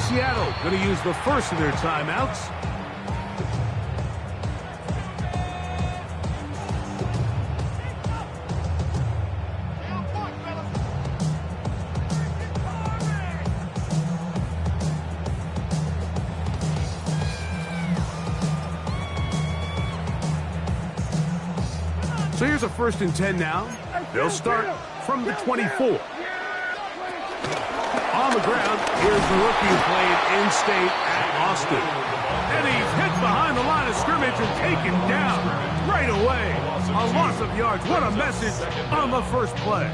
Seattle going to use the first of their timeouts. So here's a 1st and 10 now. They'll start from the 24. On the ground, here's the rookie who played in-state at Austin. And he's hit behind the line of scrimmage and taken down right away. A loss of yards. What a message on the first play.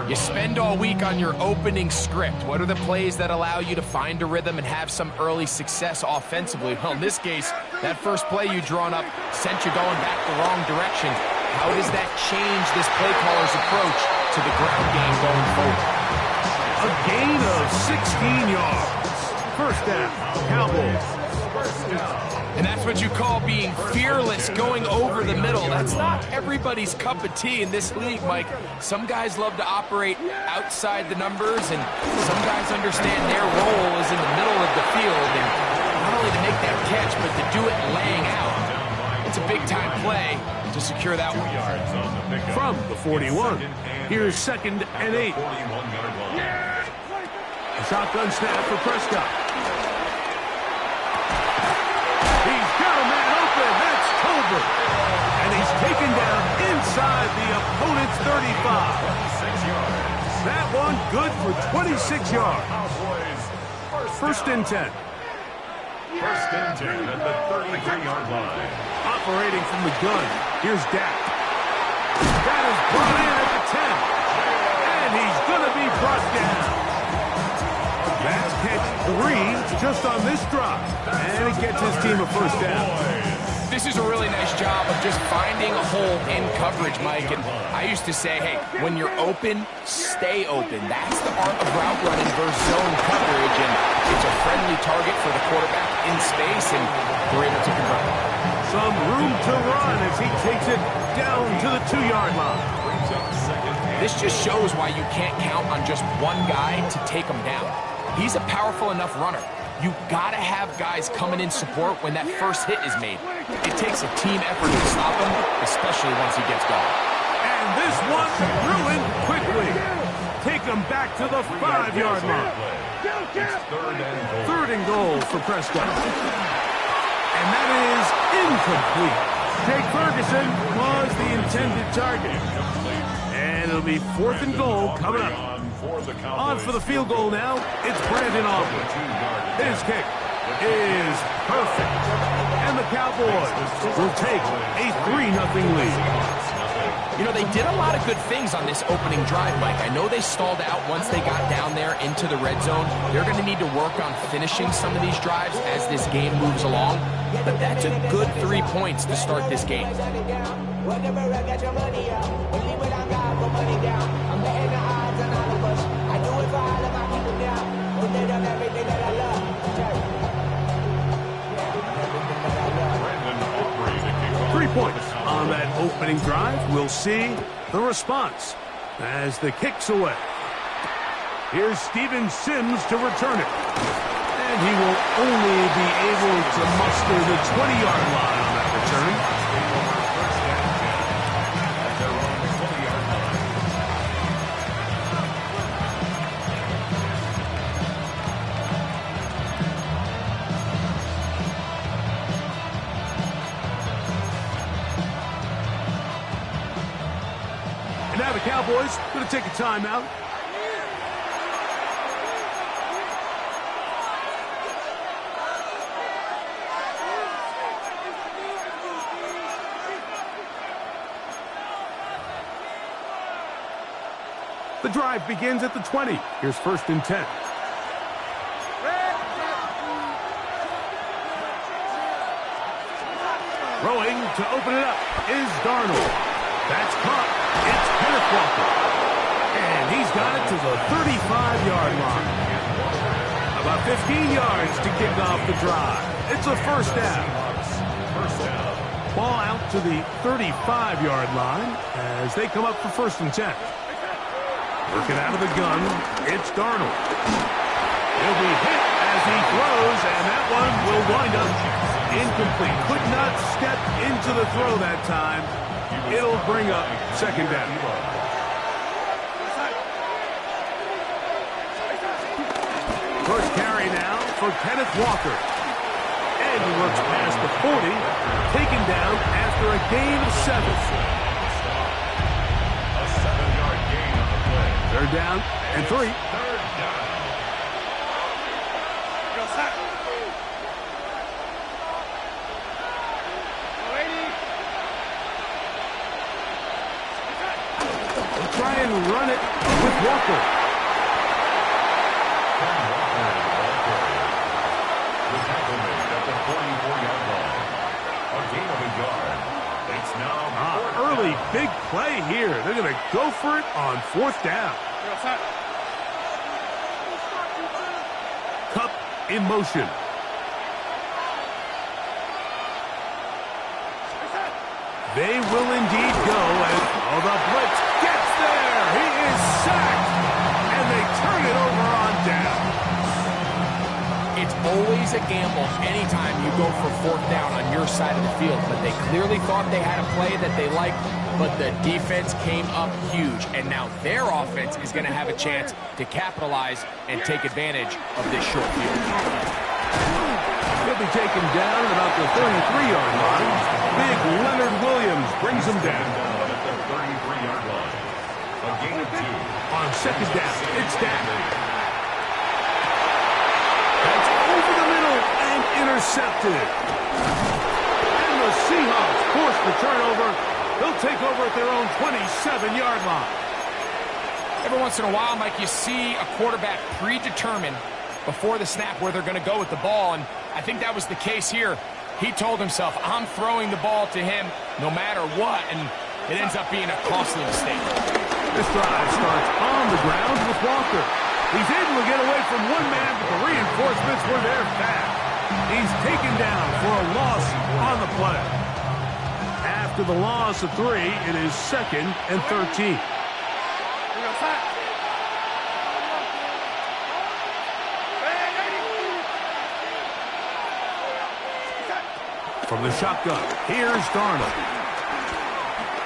You spend all week on your opening script. What are the plays that allow you to find a rhythm and have some early success offensively? Well, in this case, that first play you drawn up sent you going back the wrong direction. How does that change this play caller's approach to the ground game going forward? A gain of 16 yards. First down, Cowboys. And that's what you call being fearless, going over the middle. That's not everybody's cup of tea in this league, Mike. Some guys love to operate outside the numbers, and some guys understand their role is in the middle of the field, and not only to make that catch, but to do it laying out. It's a big-time play to secure that one. From the 41, here's 2nd and 8. A shotgun snap for Prescott. He's got a man open. That's Tolbert. And he's taken down inside the opponent's 35. That one good for 26 yards. 1st and 10. 1st and 10 at the 33-yard line. Operating from the gun, here's Dak. That is brought in at the 10. And he's going to be brought down. That's catch 3 just on this drop. And it gets his team a 1st down. This is a really nice job of just finding a hole in coverage, Mike. And I used to say, hey, when you're open, stay open. That's the art of route running versus zone coverage. And it's a friendly target for the quarterback in space, and they're able to convert. Some room to run as he takes it down to the 2-yard line. This just shows why you can't count on just one guy to take him down. He's a powerful enough runner. You gotta have guys coming in support when that first hit is made. It takes a team effort to stop him, especially once he gets going. And this one ruined quickly. Take him back to the 5-yard line. 3rd and goal for Prescott. And that is incomplete. Jake Ferguson was the intended target. And it'll be 4th and goal coming up. On for the field goal now, it's Brandon Aubrey. His kick is perfect. And the Cowboys will take a 3-0 lead. You know, they did a lot of good things on this opening drive, Mike. I know they stalled out once they got down there into the red zone. They're going to need to work on finishing some of these drives as this game moves along. But that's a good 3 points to start this game. Points on that opening drive. We'll see the response as the kick's away. Here's Steven Sims to return it. And he will only be able to muster the 20-yard line on that return. And now the Cowboys going to take a timeout. The drive begins at the 20. Here's 1st and 10. Throwing to open it up is Darnold. That's caught. It's Kenneth. And he's got it to the 35-yard line. About 15 yards to kick off the drive. It's a 1st down. Ball out to the 35-yard line as they come up for 1st and 10. Working out of the gun, it's Darnold. He'll be hit he throws, and that one will wind up incomplete. Could not step into the throw that time. It'll bring up second down. First carry now for Kenneth Walker. And he looks past the 40, taken down after a gain of 7. A 7-yard gain on the play. Third down and 3. Third down. They'll try and run it with Walker. The tackle made at the 44-yard line. A gain of a yard. It's now Early big play here. They're going to go for it on 4th down. Cup in motion. They will indeed go as the blitz gets there. He is sacked, and they turn it over on down. It's always a gamble anytime you go for 4th down on your side of the field, but they clearly thought they had a play that they liked, but the defense came up huge, and now their offense is going to have a chance to capitalize and take advantage of this short field. He'll be taken down at about the 33-yard line. Big Leonard Williams brings him down. at the 33-yard line. A gain of 2. On second down, it's down. That's over the middle and intercepted. And the Seahawks force the turnover. They'll take over at their own 27-yard line. Every once in a while, Mike, you see a quarterback predetermine before the snap where they're going to go with the ball, and I think that was the case here. He told himself, I'm throwing the ball to him no matter what, and it ends up being a costly mistake. This drive starts on the ground with Walker. He's able to get away from one man, but the reinforcements were there fast. He's taken down for a loss on the play. After the loss of 3, it is 2nd and 13. From the shotgun, here's Darnold.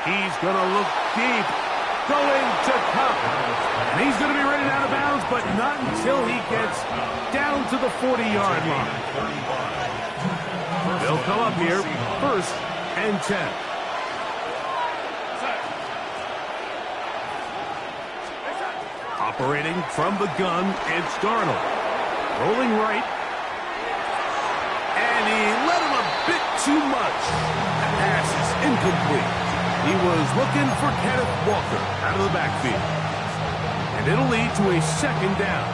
He's going to look deep, going to Cup. And he's going to be ready out of bounds, but not until he gets down to the 40-yard line. They'll come up here, 1st and 10. Operating from the gun, it's Darnold. Rolling right. And he let him a bit too much. That pass is incomplete. He was looking for Kenneth Walker out of the backfield. And it'll lead to a 2nd down.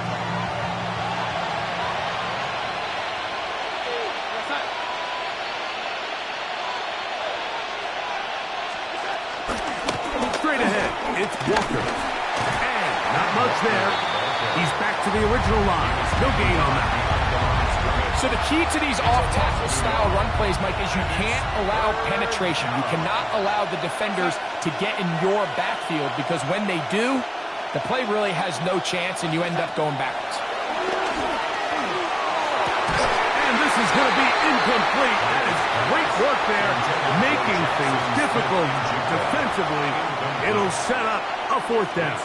Straight ahead, it's Walker. And not much there. He's back to the original lines. No gain on that. So the key to these off-tackle style run plays, Mike, is you can't allow penetration. You cannot allow the defenders to get in your backfield, because when they do, the play really has no chance and you end up going backwards. And this is going to be incomplete. That is great work there, making things difficult defensively. It'll set up a 4th down.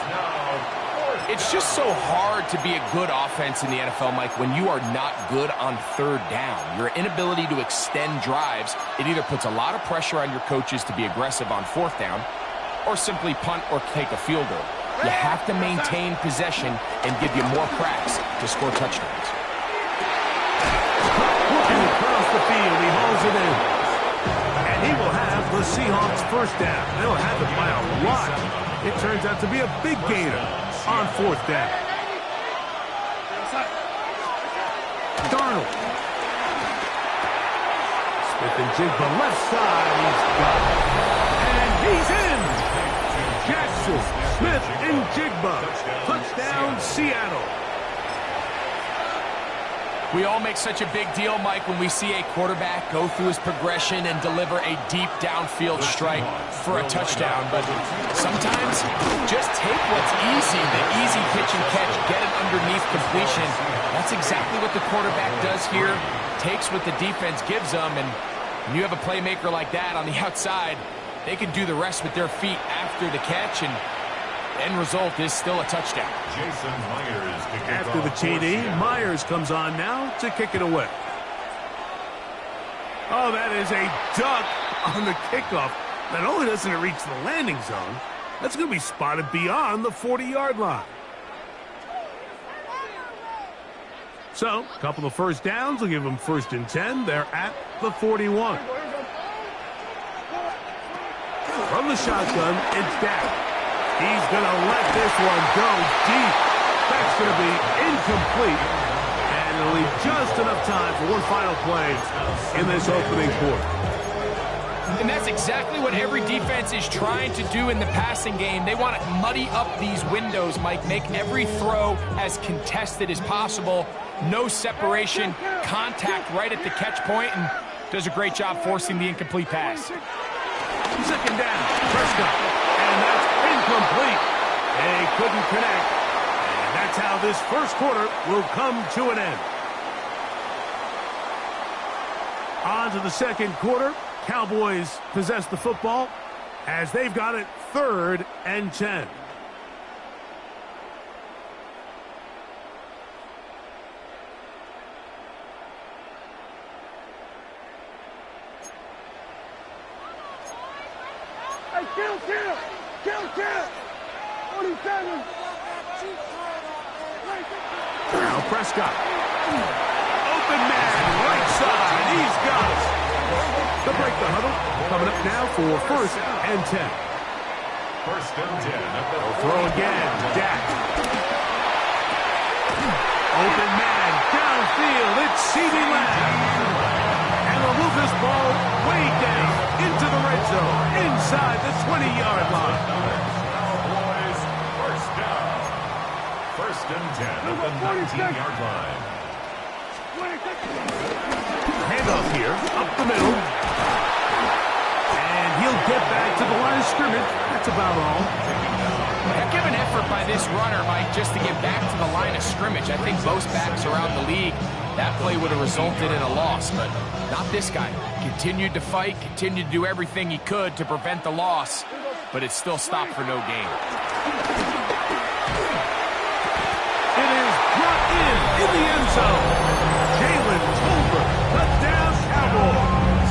It's just so hard to be a good offense in the NFL, Mike, when you are not good on 3rd down. Your inability to extend drives, it either puts a lot of pressure on your coaches to be aggressive on 4th down or simply punt or take a field goal. You have to maintain possession and give you more cracks to score touchdowns. Looking across the field, he hauls it in. And he will have the Seahawks 1st down. They'll have it by a lot. It turns out to be a big gainer on 4th down. Darnold. Smith-Njigba left side. He's got it. And he's in. Jackson Smith-Njigba. Touchdown, Seattle. We all make such a big deal, Mike, when we see a quarterback go through his progression and deliver a deep downfield strike for a touchdown. But sometimes just take what's easy, the easy pitch and catch, get it underneath completion. That's that's exactly what the quarterback does here. Takes what the defense gives them, and when you have a playmaker like that on the outside, they can do the rest with their feet after the catch, and the end result is still a touchdown. Jason Myers to kick After the off TD, for Myers comes on now to kick it away. Oh, that is a duck on the kickoff. Not only doesn't it reach the landing zone, that's going to be spotted beyond the 40-yard line. So, a couple of first downs will give them 1st and 10. They're at the 41. From the shotgun, it's Dak. He's going to let this one go deep. That's going to be incomplete. And it'll leave just enough time for one final play in this opening quarter. And that's exactly what every defense is trying to do in the passing game. They want to muddy up these windows, Mike, make every throw as contested as possible. No separation, contact right at the catch point, and does a great job forcing the incomplete pass. 2nd down, Prescott, and that's incomplete. They couldn't connect, and that's how this first quarter will come to an end. On to the second quarter. Cowboys possess the football as they've got it 3rd and 10. Hey, kill! 47! Now Prescott. Open man, right side. He's got it. To break the huddle. Coming up now for 1st and 10. 1st and 10. They'll throw again. Dak. Open man, downfield. It's CeeDee Lamb. And they'll move this ball way down into the red zone, inside the 20-yard line. Cowboys, 1st down. 1st and 10 at the 19-yard line. Handoff here, up the middle. And he'll get back to the line of scrimmage. That's about all. Heck of an effort by this runner, Mike, just to get back to the line of scrimmage. I think most backs around the league, that play would have resulted in a loss, but not this guy. Continued to fight, continued to do everything he could to prevent the loss, but it still stopped for no gain. It is brought in the end zone. Jalen Tolbert, touchdown Cowboys.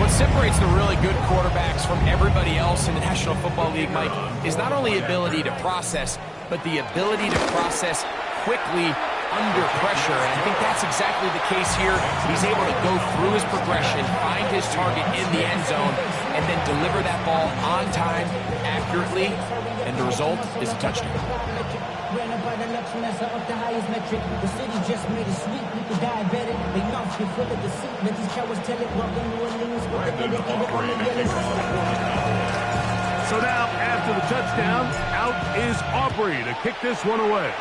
What separates the really good quarterbacks from everybody else in the National Football League, Mike, is not only ability to process, but the ability to process quickly under pressure, and I think that's exactly the case here. He's able to go through his progression, find his target in the end zone, and then deliver that ball on time, accurately, and the result is a touchdown. So now, after the touchdown, out is Aubrey to kick this one away.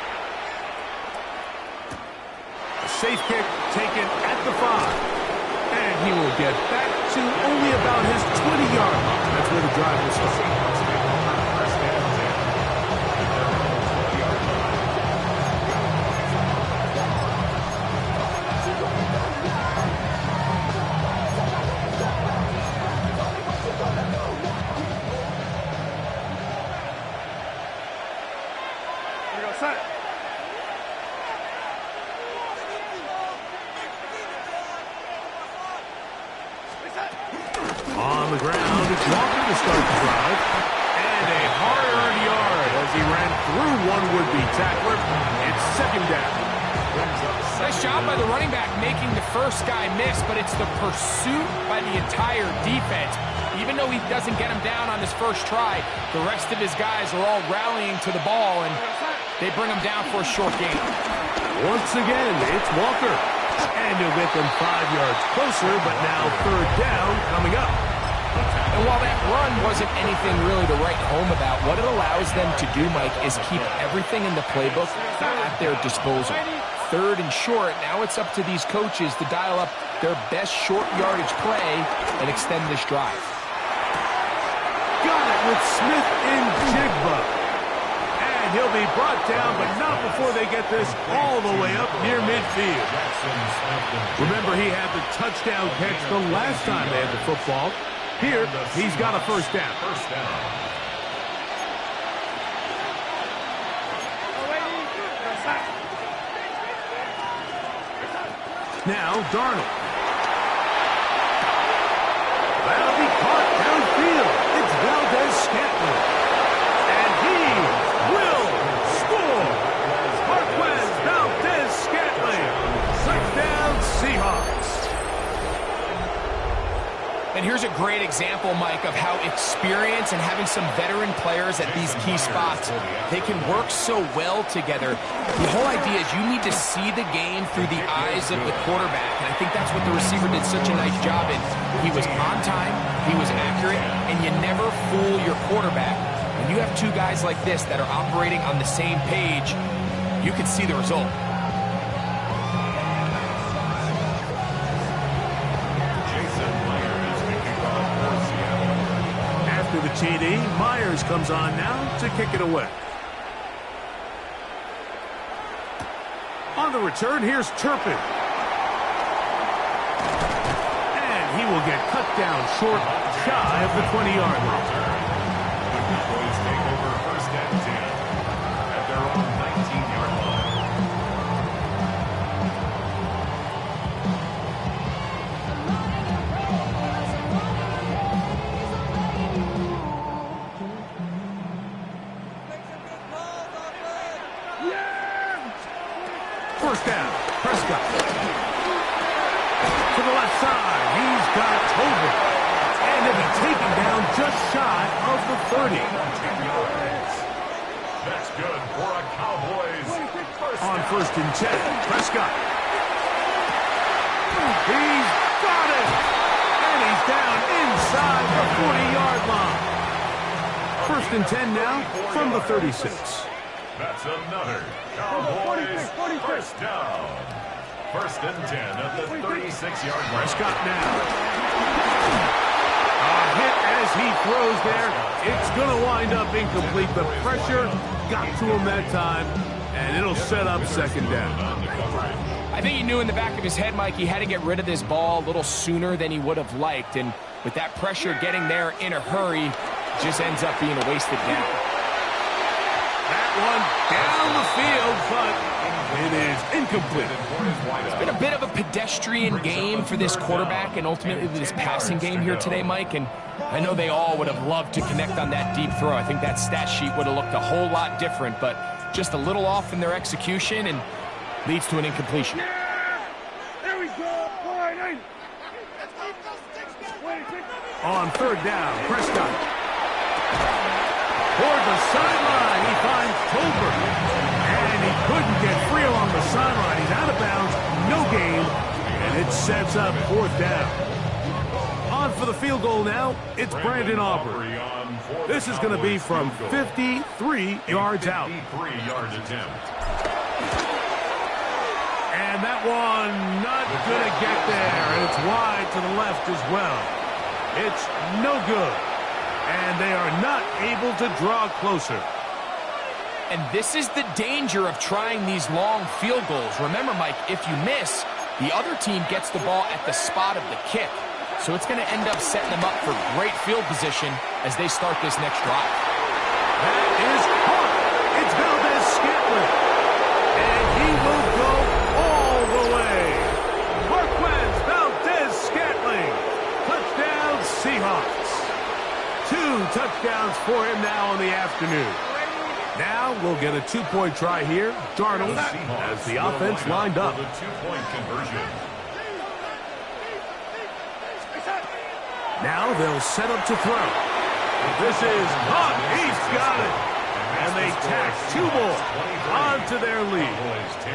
Safe kick taken at the 5. And he will get back to only about his 20-yard line. That's where the drive will start. On the ground, it's Walker to start the drive. And a hard-earned yard as he ran through one would-be tackler. It's 2nd down. Nice job by the running back making the first guy miss, but it's the pursuit by the entire defense. Even though he doesn't get him down on his first try, the rest of his guys are all rallying to the ball, and they bring him down for a short gain. Once again, it's Walker. And he'll get them 5 yards closer, but now 3rd down coming up. And while that run wasn't anything really to write home about, what it allows them to do, Mike, is keep everything in the playbook at their disposal. 3rd and short, now it's up to these coaches to dial up their best short yardage play and extend this drive. Got it with Smith in Jigba. And And he'll be brought down, but not before they get this all the way up near midfield. Remember, he had the touchdown catch the last time they had the football. Here, he's got a first down. Now, Darnold. That'll be caught downfield. It's Valdez-Scantling. And he will score. Marquez Valdez-Scantling. Touchdown, Seahawks. And here's a great example, Mike, of how experience and having some veteran players at these key spots, they can work so well together. The whole idea is you need to see the game through the eyes of the quarterback, and I think that's what the receiver did such a nice job in. He was on time, he was accurate, and you never fool your quarterback. When you have two guys like this that are operating on the same page, you can see the result. After the TD, Myers comes on now to kick it away. On the return, here's Turpin. And he will get cut down short, shy of the 20-yard line. The Cowboys take over first and 10 at their own 19-yard line. First down, Prescott. To the left side, he's got Tobin. And he'll be taken down just shy of the 30. That's good for a Cowboys. On first and 10, Prescott. He's got it. And he's down inside the 40-yard line. First and 10 now from the 36. That's another Cowboys first down. First and 10 at the 36-yard line. Prescott now. A hit as he throws there. It's going to wind up incomplete. The pressure got to him that time, and it'll set up second down. I think he knew in the back of his head, Mike, he had to get rid of this ball a little sooner than he would have liked. And with that pressure getting there in a hurry, it just ends up being a wasted down. That one down the field, but it is incomplete. It's been a bit of a pedestrian game for this quarterback and ultimately this passing game here today, Mike. And I know they all would have loved to connect on that deep throw. I think that stat sheet would have looked a whole lot different, but just a little off in their execution and leads to an incompletion. There we go. On third down, Prescott. Toward the sideline, he finds Tolbert. And he couldn't get free along the sideline. He's out of bounds, no gain, and it sets up fourth down. On for the field goal now, it's Brandon Aubrey. This is going to be from 53 yards out. 53-yard attempt. And that one not going to get there, and it's wide to the left as well. It's no good. And they are not able to draw closer. And this is the danger of trying these long field goals. Remember, Mike, if you miss, the other team gets the ball at the spot of the kick. So it's going to end up setting them up for great field position as they start this next drive. That is hard. It's Valdez-Scantling. And he will go all the way. Marquez Valdez-Scantling. Touchdown, Seahawks. 2 touchdowns for him now in the afternoon. Now we'll get a 2-point try here. Darnold as the offense lined up. The 2-point conversion. Now they'll set up to throw. This is hot. He's got it. And they tack 2 more onto their lead. Cowboys 10.